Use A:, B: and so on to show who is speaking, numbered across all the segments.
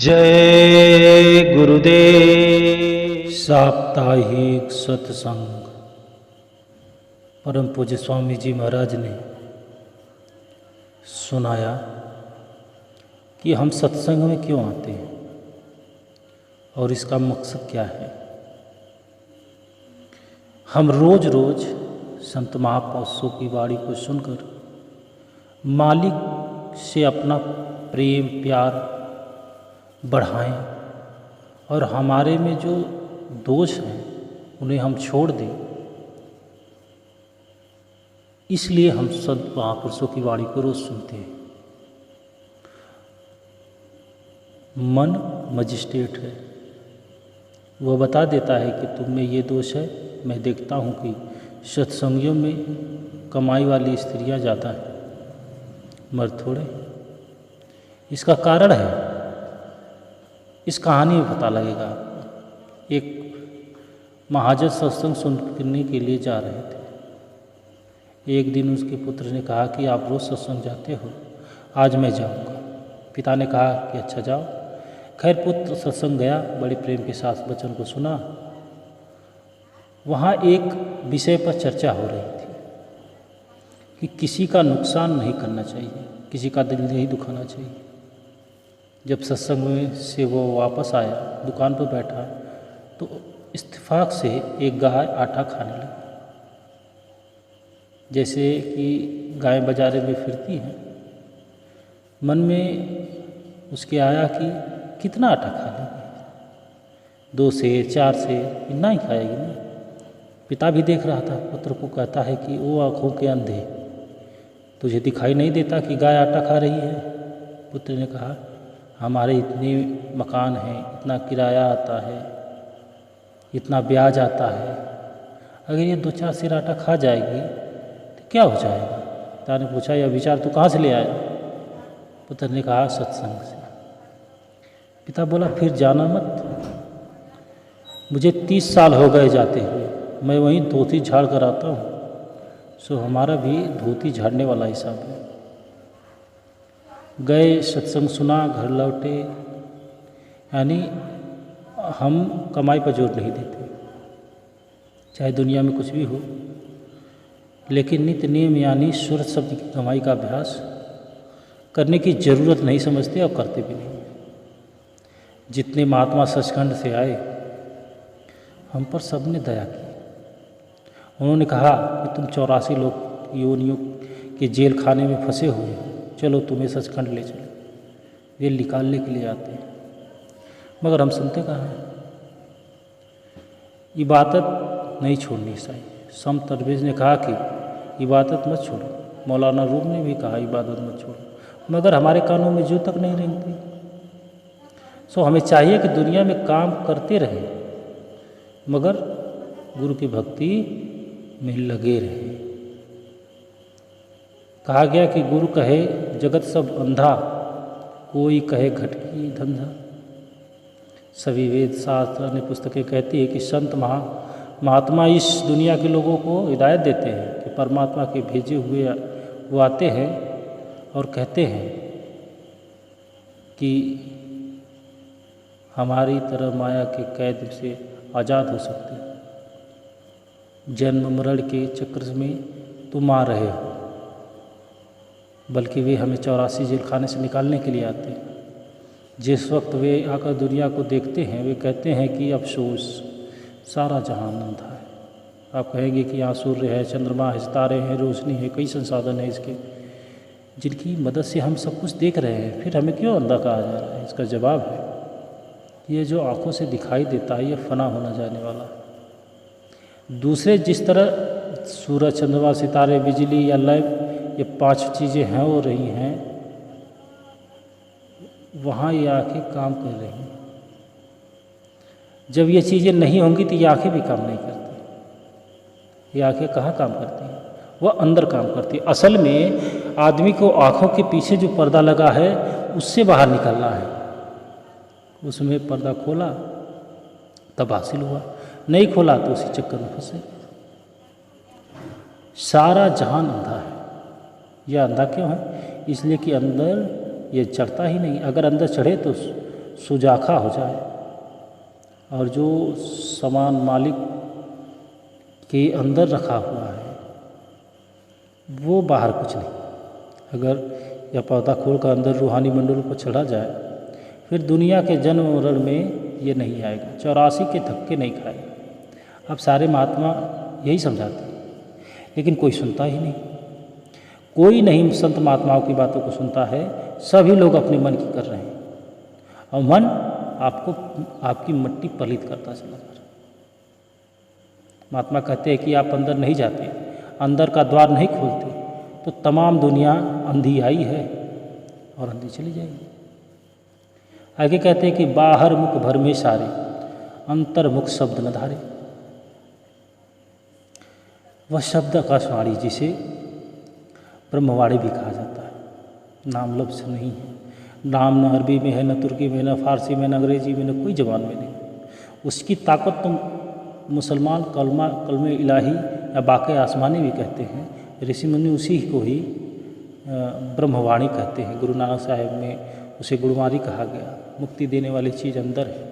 A: जय गुरुदेव। साप्ताहिक सत्संग। परम पूज्य स्वामी जी महाराज ने सुनाया कि हम सत्संग में क्यों आते हैं और इसका मकसद क्या है। हम रोज रोज संत महापुरुषों की वाणी को सुनकर मालिक से अपना प्रेम प्यार बढ़ाएं और हमारे में जो दोष हैं उन्हें हम छोड़ दें। इसलिए हम संत महापुरुषों की वाणी को रोज सुनते हैं। मन मजिस्ट्रेट है, वह बता देता है कि तुम में ये दोष है। मैं देखता हूँ कि सत्संगियों में कमाई वाली स्त्रियाँ ज़्यादा हैं, मर्द थोड़े। इसका कारण है, इस कहानी में पता लगेगा। एक महाजन सत्संग सुनने के लिए जा रहे थे। एक दिन उसके पुत्र ने कहा कि आप रोज़ सत्संग जाते हो, आज मैं जाऊंगा। पिता ने कहा कि अच्छा जाओ। खैर पुत्र सत्संग गया, बड़े प्रेम के साथ वचन को सुना। वहाँ एक विषय पर चर्चा हो रही थी कि किसी का नुकसान नहीं करना चाहिए, किसी का दिल नहीं दुखाना चाहिए। जब सत्संग में से वो वापस आया, दुकान पर बैठा, तो इत्तेफाक से एक गाय आटा खाने लगी। जैसे कि गाय बाजारे में फिरती हैं। मन में उसके आया कि कितना आटा खा लेगी, 2 सेर 4 सेर, इतना ही खाएगी ना। पिता भी देख रहा था। पुत्र को कहता है कि वो आँखों के अंधे, तुझे दिखाई नहीं देता कि गाय आटा खा रही है। पुत्र ने कहा हमारे इतने मकान हैं, इतना किराया आता है, इतना ब्याज आता है, अगर ये 2-4 सेर आटा खा जाएगी तो क्या हो जाएगा। पिता ने पूछा यह विचार तू कहाँ से ले आया। पुत्र ने कहा सत्संग से। पिता बोला फिर जाना मत, मुझे 30 साल हो गए जाते हुए, मैं वहीं धोती झाड़ कर आता हूँ। सो हमारा भी धोती झाड़ने वाला हिसाब है। गए, सत्संग सुना, घर लौटे। यानी हम कमाई पर जोर नहीं देते, चाहे दुनिया में कुछ भी हो, लेकिन नित्य नियम यानी सूरत शब्द की कमाई का अभ्यास करने की ज़रूरत नहीं समझते और करते भी नहीं। जितने महात्मा सचखंड से आए, हम पर सबने दया की। उन्होंने कहा कि तुम 84 लोग योनियों के जेल खाने में फंसे हुए हो, चलो तुम्हें सचखंड ले चलो। ये निकालने के लिए आते हैं, मगर हम सुनते कहाँ हैं। इबादत नहीं छोड़नी चाहिए। संत तरवेज ने कहा कि इबादत मत छोड़ो, मौलाना रूम ने भी कहा इबादत मत छोड़ो, मगर हमारे कानों में जो तक नहीं रेंगती। सो हमें चाहिए कि दुनिया में काम करते रहें, मगर गुरु की भक्ति में लगे रहें। कहा गया कि गुरु कहे जगत सब अंधा, कोई कहे घटकी धंधा। सभी वेद शास्त्र अन्य पुस्तकें कहती है कि संत महात्मा इस दुनिया के लोगों को हिदायत देते हैं कि परमात्मा के भेजे हुए वो आते हैं और कहते हैं कि हमारी तरह माया के कैद से आज़ाद हो सकते हैं। जन्म मरण के चक्र में तुम आ रहे हो, बल्कि वे हमें 84 जेल खाने से निकालने के लिए आते हैं। जिस वक्त वे आकर दुनिया को देखते हैं, वे कहते हैं कि अफसोस सारा जहान अंधा है। आप कहेंगे कि यहाँ सूर्य है, चंद्रमा है, सितारे हैं, रोशनी है, कई संसाधन है इसके, जिनकी मदद से हम सब कुछ देख रहे हैं, फिर हमें क्यों अंधा कहा जा रहा है। इसका जवाब है ये जो आँखों से दिखाई देता है ये फना होना जाने वाला है। दूसरे जिस तरह सूरज, चंद्रमा, सितारे, बिजली या लैंप, ये 5 चीज़ें हैं हो रही हैं, वहाँ ये आँखें काम कर रही हैं। जब ये चीज़ें नहीं होंगी तो ये आँखें भी काम नहीं करती। ये आँखें कहाँ काम करती हैं? वह अंदर काम करती है। असल में आदमी को आँखों के पीछे जो पर्दा लगा है उससे बाहर निकलना है। उसमें पर्दा खोला तब हासिल हुआ, नहीं खोला तो उसी चक्कर में फंसे। सारा जहान अंधा है। यह अंधा क्यों है? इसलिए कि अंदर ये चढ़ता ही नहीं। अगर अंदर चढ़े तो सुजाखा हो जाए और जो सामान मालिक के अंदर रखा हुआ है वो बाहर कुछ नहीं। अगर यह पौधा खोल कर अंदर रूहानी मंडलों पर चढ़ा जाए फिर दुनिया के जन्म मरण में ये नहीं आएगा, 84 के धक्के नहीं खाएगा। अब सारे महात्मा यही समझाते हैं लेकिन कोई सुनता ही नहीं, कोई नहीं संत महात्माओं की बातों को सुनता है। सभी लोग अपने मन की कर रहे हैं और मन आपकी मट्टी पलित करता चला जा रहा है। महात्मा कहते हैं कि आप अंदर नहीं जाते, अंदर का द्वार नहीं खोलते तो तमाम दुनिया अंधी आई है और अंधी चली जाएगी। आगे कहते हैं कि बाहर मुख भर में सारे, अंतर मुख शब्द न धारे। वह शब्द आकाशवाणी जिसे ब्रह्मवाणी भी कहा जाता है, नाम लफ्ज़ नहीं है। नाम न अरबी में है, न तुर्की में, न फारसी में, न अंग्रेजी में, न कोई जबान में नहीं। उसकी ताकत तो मुसलमान कलमे इलाही या बाक़े आसमानी भी कहते हैं। ऋषि मुनि उसी को ही ब्रह्मवाणी कहते हैं। गुरु नानक साहिब में उसे गुरुवाणी कहा गया। मुक्ति देने वाली चीज़ अंदर है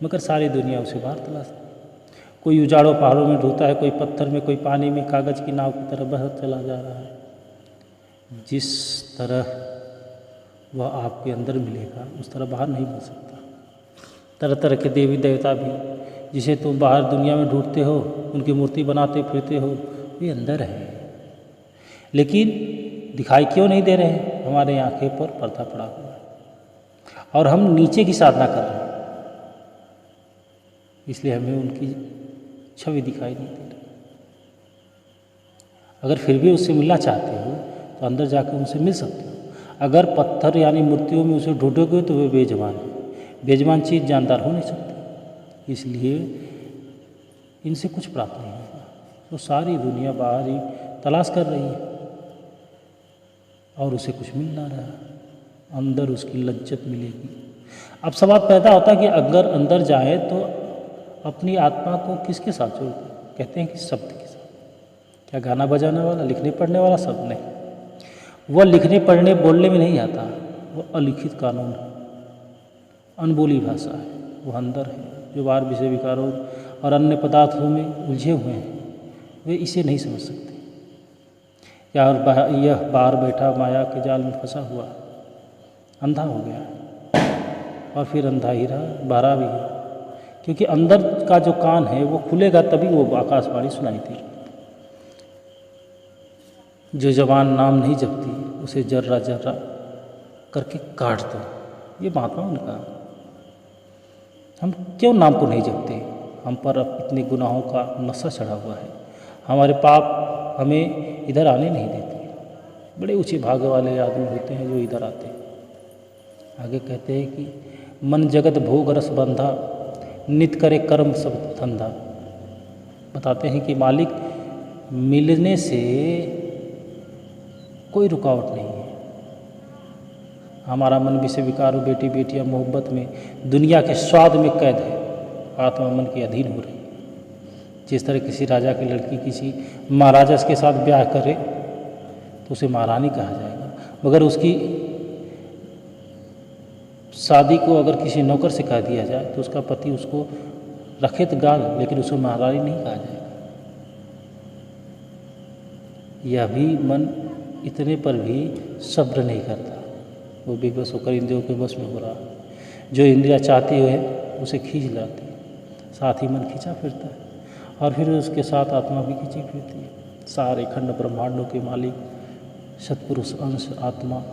A: मगर सारी दुनिया उसे बाहर तलाशती। कोई उजाड़ों पहाड़ों में ढूंढता है, कोई पत्थर में, कोई पानी में, कागज़ की नाव की तरह बह चला जा रहा है। जिस तरह वह आपके अंदर मिलेगा उस तरह बाहर नहीं मिल सकता। तरह तरह के देवी देवता भी जिसे तुम बाहर दुनिया में ढूंढते हो, उनकी मूर्ति बनाते फिरते हो, वे अंदर है लेकिन दिखाई क्यों नहीं दे रहे हैं? हमारे आंखें पर पर्दा पड़ा हुआ है और हम नीचे की साधना कर रहे हैं, इसलिए हमें उनकी छवि दिखाई नहीं दे रही। अगर फिर भी उससे मिलना चाहते हो तो अंदर जाकर उनसे मिल सकते हो। अगर पत्थर यानी मूर्तियों में उसे ढूंढोगे तो वे बेजबान है। बेजबान चीज़ जानदार हो नहीं सकती, इसलिए इनसे कुछ प्राप्त नहीं होगा। तो सारी दुनिया बाहर ही तलाश कर रही है और उसे कुछ मिल ना रहा। अंदर उसकी लज्जत मिलेगी। अब सवाल पैदा होता है कि अगर अंदर जाए तो अपनी आत्मा को किसके साथ जोड़ दें? कहते हैं कि शब्द के साथ। क्या गाना बजाने वाला, लिखने पढ़ने वाला? शब्द नहीं। वह लिखने पढ़ने बोलने में नहीं आता, वह अलिखित कानून है, अनबोली भाषा है, वह अंदर है। जो बाहर विषय विकारों और अन्य पदार्थों में उलझे हुए हैं वे इसे नहीं समझ सकते। यह बाहर बैठा माया के जाल में फंसा हुआ अंधा हो गया और फिर अंधा ही रहा, बहरा भी है, क्योंकि अंदर का जो कान है वो खुलेगा तभी वो आकाशवाणी सुनाई दी। जो जवान नाम नहीं जपती उसे जर्रा जर्रा करके काट दो, ये महात्माओं ने कहा। हम क्यों नाम को नहीं जपते? हम पर अब इतने गुनाहों का नशा चढ़ा हुआ है, हमारे पाप हमें इधर आने नहीं देते। बड़े ऊंचे भाग्य वाले आदमी होते हैं जो इधर आते हैं। आगे कहते हैं कि मन जगत भोग रस बंधा, नित करे कर्म सब धंधा। बताते हैं कि मालिक मिलने से कोई रुकावट नहीं है। हमारा मन विषय विकार, बेटी बेटियां मोहब्बत में, दुनिया के स्वाद में कैद है, आत्मा मन के अधीन हो रही है। जिस तरह किसी राजा की लड़की किसी महाराजा के साथ ब्याह करे तो उसे महारानी कहा जाएगा, मगर उसकी शादी को अगर किसी नौकर से कह दिया जाए तो उसका पति उसको रखे तो गाल, लेकिन उसको महारानी नहीं कहा जाएगा। यह भी मन इतने पर भी सब्र नहीं करता, वो बेबस होकर इंद्रियों के बस में हो रहा। जो इंद्रिया चाहती है उसे खींच लाती है, साथ ही मन खींचा फिरता है और फिर उसके साथ आत्मा भी खींची फिरती है। सारे खंड ब्रह्मांडों के मालिक सत्पुरुष अंश आत्मा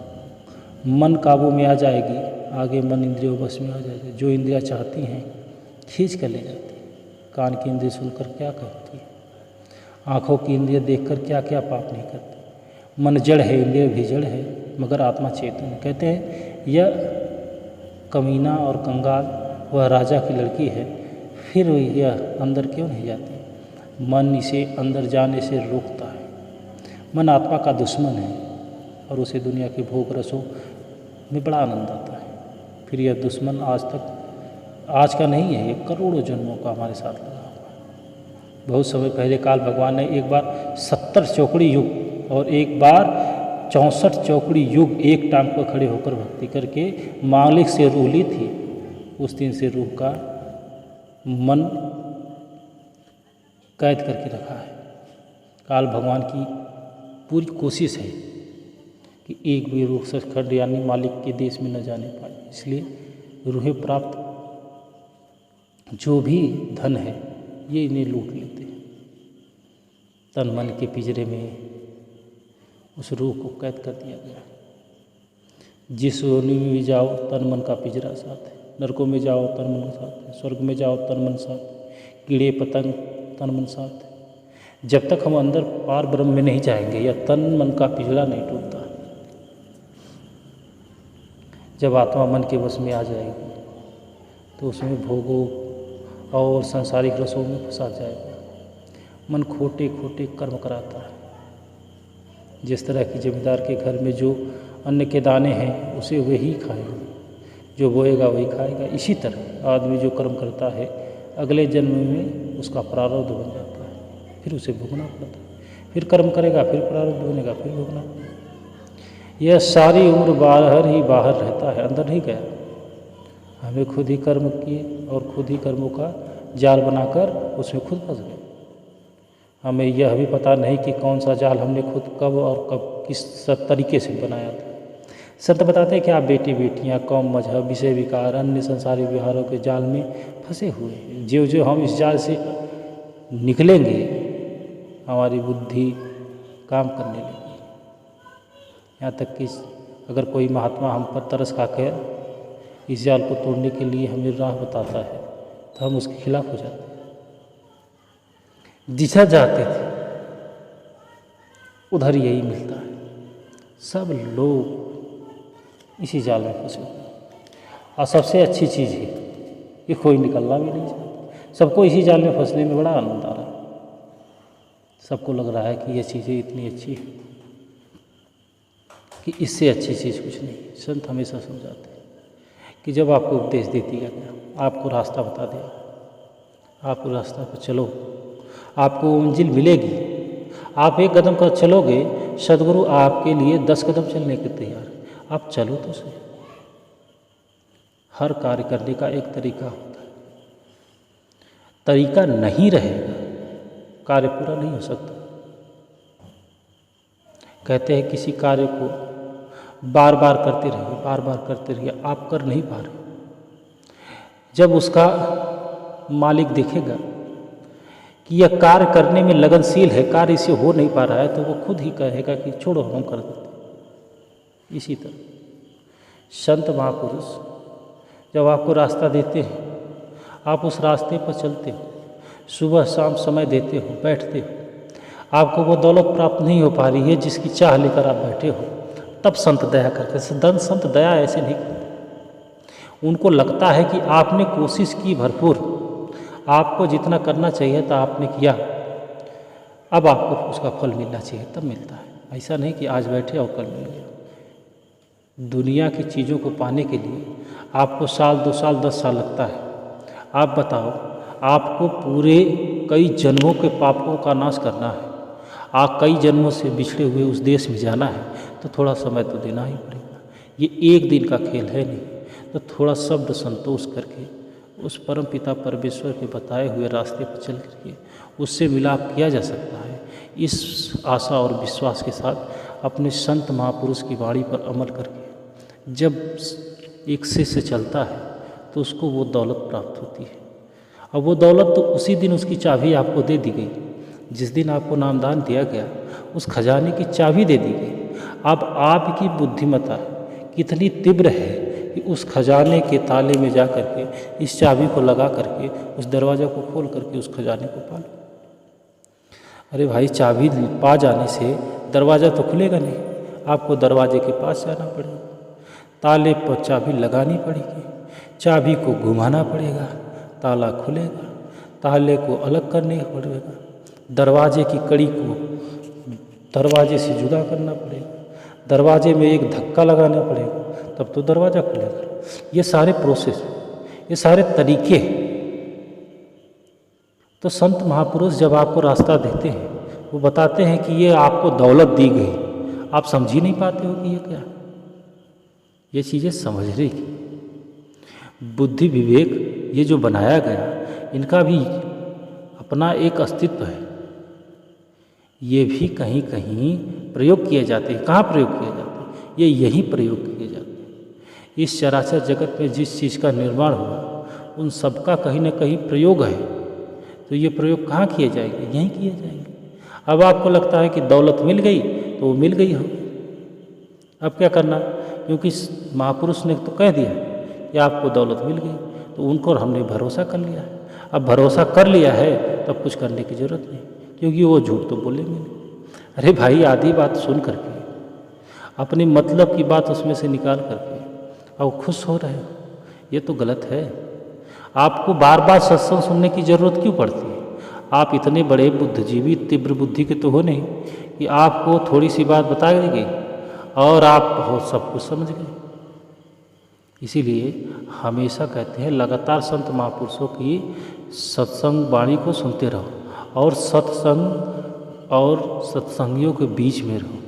A: मन काबू में आ जाएगी। आगे मन इंद्रियों बस में आ जाएगी। जो इंद्रियां चाहती हैं खींच कर ले जाती है। कान की इंद्रिय सुनकर क्या कहती है, आँखों की इंद्रिय देखकर क्या क्या पाप नहीं करती। मन जड़ है, इंद्रिय भी जड़ है, मगर आत्मा चेतन। कहते हैं यह कमीना और कंगाल वह राजा की लड़की है, फिर यह अंदर क्यों नहीं जाती? मन इसे अंदर जाने से रोकता है। मन आत्मा का दुश्मन है और उसे दुनिया के भोग रसों में बड़ा आनंद आता है। फिर यह दुश्मन आज का नहीं है, ये करोड़ों जन्मों का हमारे साथ लगा हुआ है। बहुत समय पहले काल भगवान ने एक बार 70 चौकड़ी युग और एक बार 64 चौकड़ी युग एक टांग पर खड़े होकर भक्ति करके मालिक से रूह ली थी उस दिन से रूह का मन कैद करके रखा है। काल भगवान की पूरी कोशिश है कि एक भी रूह सचखंड यानी मालिक के देश में न जाने पाए। इसलिए रूहें प्राप्त जो भी धन है ये इन्हें लूट लेते हैं। तन मन के पिंजरे में उस रूह को कैद कर दिया गया। जिस योनि में भी जाओ तन मन का पिंजरा साथ है। नरकों में जाओ तन मन साथ है, स्वर्ग में जाओ तन मन साथ है, कीड़े पतंग तन मन साथ है। जब तक हम अंदर पार ब्रह्म में नहीं जाएंगे या तन मन का पिंजरा नहीं टूटता, जब आत्मा मन के वश में आ जाएगी तो उसमें भोगों और सांसारिक रसों में फंसा जाएगा। मन खोटे खोटे कर्म कराता है। जिस तरह की जमींदार के घर में जो अन्न के दाने हैं उसे वही खाएगा, जो बोएगा वही खाएगा। इसी तरह आदमी जो कर्म करता है अगले जन्म में उसका प्रारब्ध बन जाता है, फिर उसे भोगना पड़ता है। फिर कर्म करेगा, फिर प्रारब्ध बनेगा, फिर भोगना पड़ेगा। यह सारी उम्र बाहर ही बाहर रहता है, अंदर नहीं गया। हमें खुद ही कर्म किए और खुद ही कर्मों का जाल बनाकर उसमें खुद फंस गए। हमें यह भी पता नहीं कि कौन सा जाल हमने खुद कब और कब किस तरीके से बनाया था। संत बताते हैं कि आप बेटी बेटियां, कौम, मजहब, विषय विकार, अन्य संसारिक व्यवहारों के जाल में फंसे हुए हैं। जो जो हम इस जाल से निकलेंगे हमारी बुद्धि काम करने लगेगी। यहाँ तक कि अगर कोई महात्मा हम पर तरस खाकर इस जाल को तोड़ने के लिए हमें राह बताता है तो हम उसके खिलाफ हो जाते हैं। जिधर जाते थे उधर यही मिलता है। सब लोग इसी जाल में फंसे हुए हैं। और सबसे अच्छी चीज़ है कि कोई निकलना भी नहीं चाहता। सबको इसी जाल में फंसने में बड़ा आनंद आ रहा है। सबको लग रहा है कि ये चीज़ें इतनी अच्छी है कि इससे अच्छी चीज़ कुछ नहीं। संत हमेशा समझाते हैं कि जब आपको उपदेश दे दिया गया, आपको रास्ता बता दिया, आपको रास्ता पर चलो, आपको मंजिल मिलेगी। आप एक कदम कर चलोगे, सदगुरु आपके लिए 10 कदम चलने के तैयार है। आप चलो तो सही। हर कार्य करने का एक तरीका होता है। तरीका नहीं रहेगा, कार्य पूरा नहीं हो सकता। कहते हैं किसी कार्य को बार बार करते रहिए, बार बार करते रहिए, आप कर नहीं पा रहे। जब उसका मालिक देखेगा कि यह कार्य करने में लगनशील है, कार्य इसे हो नहीं पा रहा है, तो वो खुद ही कहेगा कि छोड़ो हम कर देते। इसी तरह संत महापुरुष जब आपको रास्ता देते हैं, आप उस रास्ते पर चलते हो, सुबह शाम समय देते हो, बैठते हो। आपको वो दौलत प्राप्त नहीं हो पा रही है जिसकी चाह लेकर आप बैठे हो, तब संत दया करते। संत दया ऐसे नहीं करते। उनको लगता है कि आपने कोशिश की भरपूर, आपको जितना करना चाहिए था आपने किया, अब आपको उसका फल मिलना चाहिए, तब मिलता है। ऐसा नहीं कि आज बैठे और कल मिल गया। दुनिया की चीज़ों को पाने के लिए आपको साल, 2 साल, 10 साल लगता है। आप बताओ, आपको पूरे कई जन्मों के पापों का नाश करना है, आप कई जन्मों से बिछड़े हुए उस देश में जाना है, तो थोड़ा समय तो देना ही पड़ेगा। ये एक दिन का खेल है नहीं। तो थोड़ा शब्द संतोष करके उस परम पिता परमेश्वर के बताए हुए रास्ते पर चल करके उससे मिलाप किया जा सकता है। इस आशा और विश्वास के साथ अपने संत महापुरुष की वाणी पर अमल करके जब एक शिष्य चलता है तो उसको वो दौलत प्राप्त होती है। और वो दौलत तो उसी दिन उसकी चाबी आपको दे दी गई। जिस दिन आपको नामदान दिया गया उस खजाने की चाबी दे दी गई। अब आपकी बुद्धिमत्ता कितनी तीव्र है कि उस खजाने के ताले में जा करके इस चाबी को लगा करके उस दरवाज़ा को खोल करके उस खजाने को पा लो। अरे भाई, चाबी पा जाने से दरवाज़ा तो खुलेगा नहीं, आपको दरवाजे के पास जाना पड़ेगा, ताले पर चाबी लगानी पड़ेगी, चाबी को घुमाना पड़ेगा, ताला खुलेगा, ताले को अलग करने पड़ेगा, दरवाजे की कड़ी को दरवाजे से जुदा करना पड़ेगा, दरवाजे में एक धक्का लगाना पड़ेगा, तब तो दरवाज़ा खुलेगा। ये सारे प्रोसेस, ये सारे तरीके हैं। तो संत महापुरुष जब आपको रास्ता देते हैं, वो बताते हैं कि ये आपको दौलत दी गई, आप समझ ही नहीं पाते हो कि ये क्या। ये चीज़ें समझने की। बुद्धि विवेक ये जो बनाया गया, इनका भी अपना एक अस्तित्व है। ये भी कहीं कहीं प्रयोग किए जाते हैं। कहाँ प्रयोग किए जाते हैं? ये यहीं प्रयोग किए जाते हैं। इस चराचर जगत में जिस चीज़ का निर्माण हुआ, उन सब का कहीं ना कहीं प्रयोग है। तो ये प्रयोग कहाँ किए जाएंगे? यहीं किए जाएंगे। अब आपको लगता है कि दौलत मिल गई तो वो मिल गई हो, अब क्या करना? क्योंकि महापुरुष ने तो कह दिया कि आपको दौलत मिल गई, तो उनको हमने भरोसा कर लिया है। अब भरोसा कर लिया है तब कुछ करने की ज़रूरत नहीं, क्योंकि वो झूठ तो बोलेंगे नहीं। अरे भाई, आधी बात सुन करके अपनी मतलब की बात उसमें से निकाल करके अब खुश हो रहे हो, ये तो गलत है। आपको बार बार सत्संग सुनने की ज़रूरत क्यों पड़ती है? आप इतने बड़े बुद्धिजीवी, तीव्र बुद्धि के तो हो नहीं कि आपको थोड़ी सी बात बता देंगे और आप बहुत सब कुछ समझ गए। इसीलिए हमेशा कहते हैं लगातार संत महापुरुषों की सत्संग वाणी को सुनते रहो और सत्संग और सत्संगियों के बीच में रहो।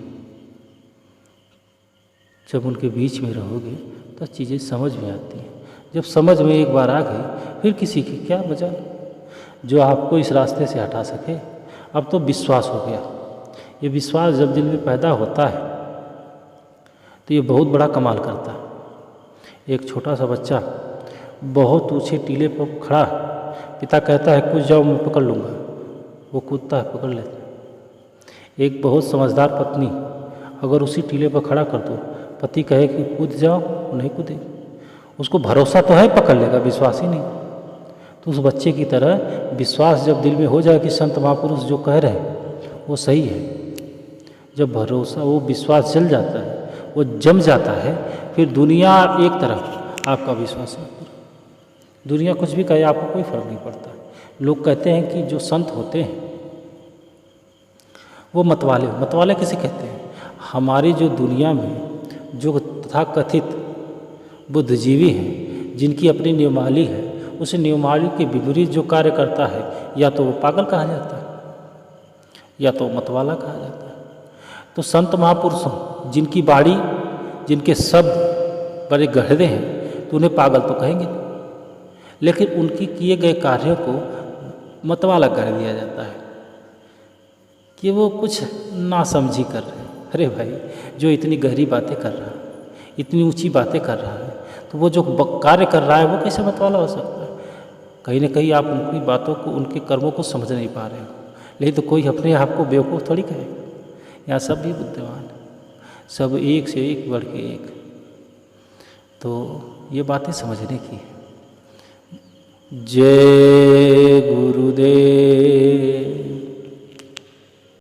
A: जब उनके बीच में रहोगे तो चीज़ें समझ में आती हैं। जब समझ में एक बार आ गई, फिर किसी की क्या मजाल जो आपको इस रास्ते से हटा सके। अब तो विश्वास हो गया। ये विश्वास जब दिल में पैदा होता है तो ये बहुत बड़ा कमाल करता है। एक छोटा सा बच्चा बहुत ऊंचे टीले पर खड़ा, पिता कहता है कूद जाओ, मैं पकड़ लूँगा, वो कूदता है, पकड़ लेता है। एक बहुत समझदार पत्नी अगर उसी टीले पर खड़ा कर दो, पति कहे कि कूद जाओ, नहीं कूदेगी। उसको भरोसा तो है पकड़ लेगा, विश्वास ही नहीं। तो उस बच्चे की तरह विश्वास जब दिल में हो जाए कि संत महापुरुष जो कह रहे हैं वो सही है, जब भरोसा, वो विश्वास जल जाता है, वो जम जाता है, फिर दुनिया एक तरफ, आपका विश्वास है। दुनिया कुछ भी कहे आपको कोई फर्क नहीं पड़ता। लोग कहते हैं कि जो संत होते हैं वो मतवाले किसे कहते हैं? हमारी जो दुनिया में जो तथाकथित बुद्धिजीवी हैं, जिनकी अपनी नियमावली है, उस नियमावली के विपरीत जो कार्य करता है, या तो वो पागल कहा जाता है या तो मतवाला कहा जाता है। तो संत महापुरुषों जिनकी बाड़ी, जिनके शब्द बड़े गहरे हैं, तो उन्हें पागल तो कहेंगे नहीं, लेकिन उनकी किए गए कार्यों को मतवाला कर दिया जाता है कि वो कुछ नासमझी कर रहे हैं। अरे भाई, जो इतनी गहरी बातें कर रहा है, इतनी ऊंची बातें कर रहा है, तो वो जो कार्य कर रहा है वो कैसे मतवाला हो सकता है? कहीं ना कहीं आप उनकी बातों को, उनके कर्मों को समझ नहीं पा रहे हो। लेकिन तो कोई अपने आप को बेवकूफ़ थोड़ी कहेगा। यहाँ सब भी बुद्धिमान, सब एक से एक बढ़ के एक। तो ये बातें समझने की है। जय